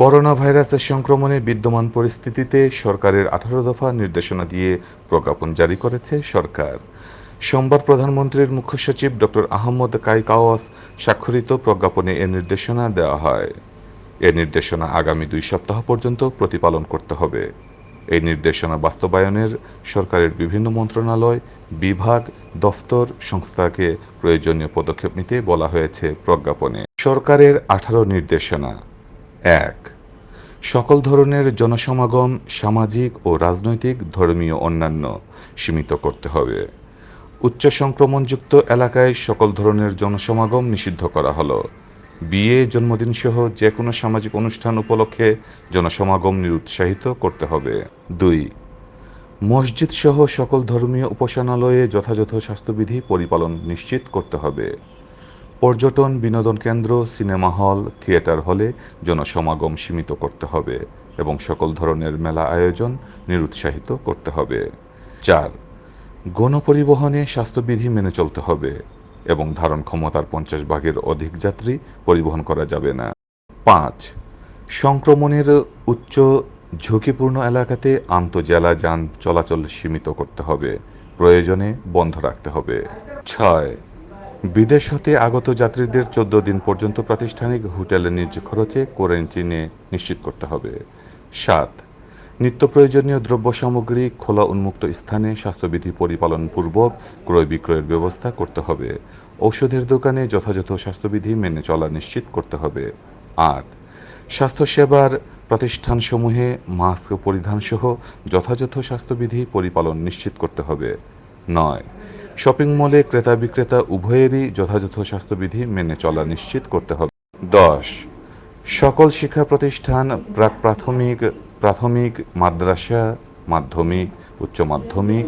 Corona ভাইরাসের সংক্রমণে বিদ্যমান পরিস্থিতিতে সরকারের ১৮ দফা নির্দেশনা দিয়ে প্রজ্ঞাপন জারি করেছে সরকার। সোমবার প্রধানমন্ত্রীর মুখ্য সচিব ডক্টর আহমদ কায়কাওয়াস স্বাক্ষরিত প্রজ্ঞাপনে এ নির্দেশনা দেওয়া হয়। এ নির্দেশনা আগামী ২ সপ্তাহ পর্যন্ত প্রতিপালন করতে হবে। এই নির্দেশনা বাস্তবায়নের সরকারের বিভিন্ন মন্ত্রণালয়, বিভাগ, দফতর, সংস্থাকে প্রয়োজনীয় পদক্ষেপ নিতে বলা হয়েছে প্রজ্ঞাপনে। সরকারের ১৮ নির্দেশনা: ১. সকল ধরনের জনসমাগম সামাজিক ও রাজনৈতিক, ধর্মীয় অন্যান্য সীমিত করতে হবে। উচ্চ সংক্রমণযুক্ত এলাকায় সকল ধরনের জনসমাগম নিষিদ্ধ করা হলো। বিয়ে, জন্মদিনসহ যে কোনো সামাজিক অনুষ্ঠান উপলক্ষে জনসমাগম নিরুৎসাহিত করতে হবে। ২. মসজিদসহ সকল ধর্মীয় উপাসনালয়ে যথাযথ স্বাস্থ্যবিধি পরিপালন নিশ্চিত করতে হবে। পর্যটন, বিনোদন কেন্দ্র, সিনেমা হল, থিয়েটার হলে জনসমাগম সীমিত করতে হবে এবং সকল ধরনের মেলা আয়োজন নিরুৎসাহিত করতে হবে। ৪. গণপরিবহনে স্বাস্থ্যবিধি মেনে চলতে হবে এবং ধারণ ক্ষমতার ৫০ ভাগের অধিক যাত্রী পরিবহন করা যাবে না। ৫. সংক্রমণের উচ্চ ঝুঁকিপূর্ণ এলাকাতে আন্তঃজেলা যান চলাচল সীমিত করতে হবে, প্রয়োজনে বন্ধ রাখতে হবে। ৬. বিদেশ হতে আগত যাত্রীদের ১৪ দিন পর্যন্ত প্রাতিষ্ঠানিক হোটেলে নিজ খরচে কোয়ারেন্টিনে নিশ্চিত করতে হবে। ৭. নিত্য প্রয়োজনীয় দ্রব্য সামগ্রী খোলা উন্মুক্ত স্থানে স্বাস্থ্যবিধি পরিপালন পূর্বক ক্রয় বিক্রয়ের ব্যবস্থা করতে হবে। ঔষধের দোকানে যথাযথ স্বাস্থ্যবিধি মেনে চলা নিশ্চিত করতে হবে। ৮. স্বাস্থ্যসেবার প্রতিষ্ঠানসমূহে মাস্ক পরিধান সহ যথাযথ স্বাস্থ্যবিধি পরিপালন নিশ্চিত করতে হবে। ৯. শপিং মলে ক্রেতা বিক্রেতা উভয়েরই যথাযথ স্বাস্থ্যবিধি মেনে চলা নিশ্চিত করতে হবে। ১০. সকল শিক্ষা প্রতিষ্ঠান প্রাথমিক, মাদ্রাসা, মাধ্যমিক, উচ্চ মাধ্যমিক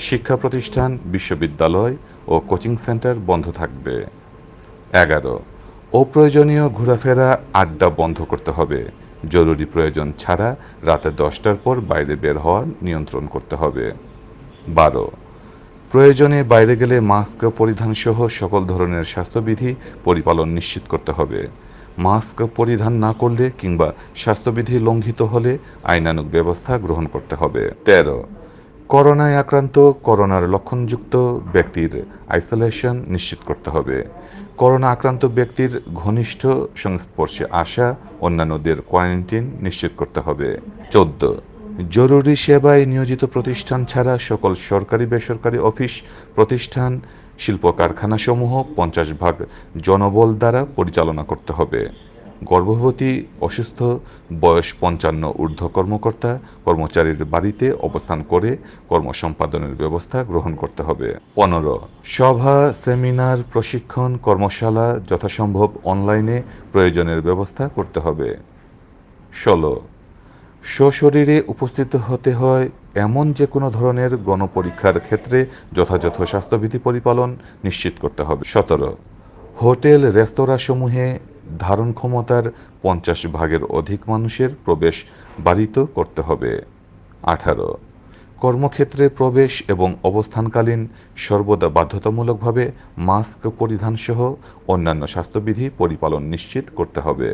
শিক্ষা প্রতিষ্ঠান, বিশ্ববিদ্যালয় ও কোচিং সেন্টার বন্ধ থাকবে। ১১. অপ্রয়োজনীয় ঘোরাফেরা, আড্ডা বন্ধ করতে হবে। জরুরি প্রয়োজন ছাড়া রাতে ১০টার পর বাইরে বের হওয়া নিয়ন্ত্রণ করতে হবে। ১২. প্রয়োজনে বাইরে গেলে মাস্ক পরিধানসহ সকল ধরনের স্বাস্থ্যবিধি পরিপালন নিশ্চিত করতে হবে। মাস্ক পরিধান না করলে কিংবা স্বাস্থ্যবিধি লঙ্ঘিত হলে আইনানুগ ব্যবস্থা গ্রহণ করতে হবে। ১৩. করোনায় আক্রান্ত, করোনার লক্ষণযুক্ত ব্যক্তির আইসোলেশন নিশ্চিত করতে হবে। করোনা আক্রান্ত ব্যক্তির ঘনিষ্ঠ সংস্পর্শে আসা অন্যান্যদের কোয়ারেন্টিন নিশ্চিত করতে হবে। ১৪. জরুরি সেবায় নিয়োজিত প্রতিষ্ঠান ছাড়া সকল সরকারি বেসরকারি অফিস, প্রতিষ্ঠান, শিল্প কারখানাসমূহ ৫০ ভাগ জনবল দ্বারা পরিচালনা করতে হবে। গর্ভবতী, অসুস্থ, বয়স ৫৫ ঊর্ধ্ব কর্মকর্তা কর্মচারীর বাড়িতে অবস্থান করে কর্ম সম্পাদনের ব্যবস্থা গ্রহণ করতে হবে। ১৫. সভা, সেমিনার, প্রশিক্ষণ, কর্মশালা যথাসম্ভব অনলাইনে প্রয়োজনের ব্যবস্থা করতে হবে। ১৬. সশরীরে উপস্থিত হতে হয় এমন যে কোনো ধরনের গণপরীক্ষার ক্ষেত্রে যথাযথ স্বাস্থ্যবিধি পরিপালন নিশ্চিত করতে হবে। ১৭. হোটেল, রেস্তোরাঁসমূহে ধারণ ক্ষমতার ৫০ ভাগের অধিক মানুষের প্রবেশ বারিত করতে হবে। ১৮. কর্মক্ষেত্রে প্রবেশ এবং অবস্থানকালীন সর্বদা বাধ্যতামূলকভাবে মাস্ক পরিধানসহ অন্যান্য স্বাস্থ্যবিধি পরিপালন নিশ্চিত করতে হবে।